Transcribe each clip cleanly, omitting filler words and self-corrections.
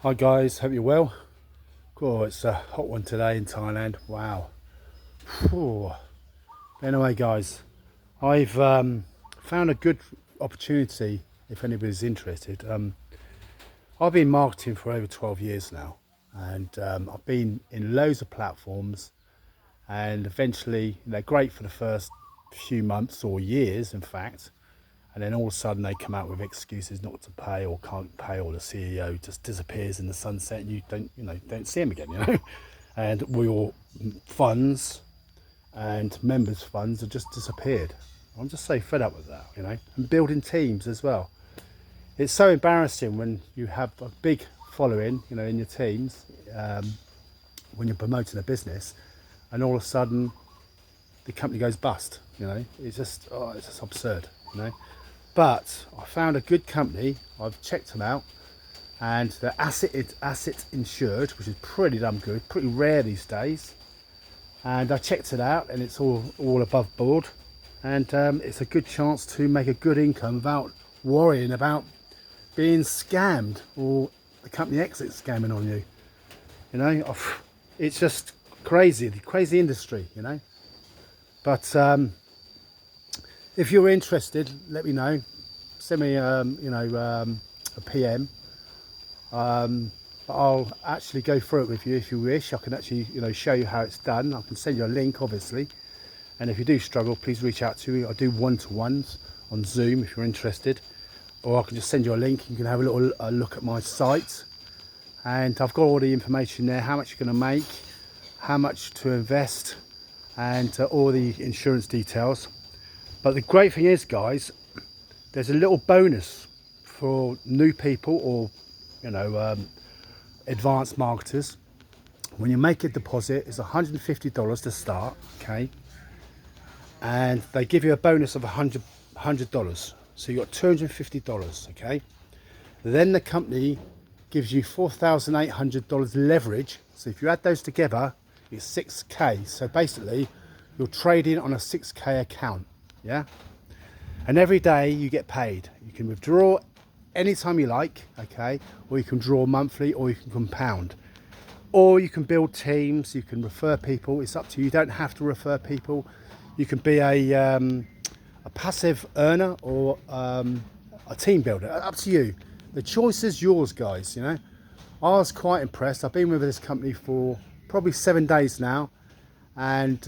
Hi guys, hope you're well. Cool, it's a hot one today in Thailand. Wow. Whew. Anyway guys, I've found a good opportunity if anybody's interested. I've been marketing for over 12 years now, and I've been in loads of platforms, and eventually they're great for the first few months or years in fact, and then all of a sudden they come out with excuses not to pay or can't pay, or the CEO just disappears in the sunset and you don't see him again. And all your funds and members funds have just disappeared. I'm just so fed up with that, and building teams as well. It's so embarrassing when you have a big following, in your teams, when you're promoting a business, and all of a sudden the company goes bust. It's just absurd. But I found a good company. I've checked them out, and they're asset insured, which is pretty damn good, pretty rare these days. And I checked it out, and it's all above board, and it's a good chance to make a good income without worrying about being scammed or the company exit scamming on you. It's just crazy, the crazy industry. But if you're interested, let me know. Send me, a PM. But I'll actually go through it with you if you wish. I can actually, show you how it's done. I can send you a link, obviously. And if you do struggle, please reach out to me. I do one-to-ones on Zoom if you're interested. Or I can just send you a link. You can have a little look at my site. And I've got all the information there, how much you're going to make, how much to invest, and all the insurance details. But the great thing is, guys, there's a little bonus for new people or advanced marketers. When you make a deposit, it's $150 to start, okay, and they give you a bonus of $100, so you got $250, okay. Then the company gives you $4,800 leverage, so if you add those together, it's 6k. So basically you're trading on a 6k account. Yeah, and every day you get paid. You can withdraw anytime you like, okay, or you can draw monthly, or you can compound, or you can build teams. You can refer people. It's up to you. You don't have to refer people. You can be a passive earner or a team builder. Up to you. The choice is yours, guys. I was quite impressed. I've been with this company for probably 7 days now. And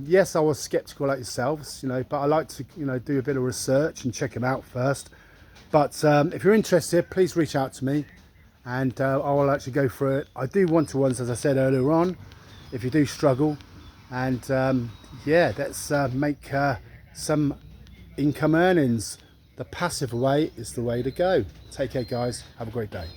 yes, I was skeptical like yourselves, but I like to, do a bit of research and check them out first. But if you're interested, please reach out to me, and I will actually go through it. I do one-to-ones, as I said earlier on, if you do struggle. And yeah, let's make some income earnings. The passive way is the way to go. Take care, guys. Have a great day.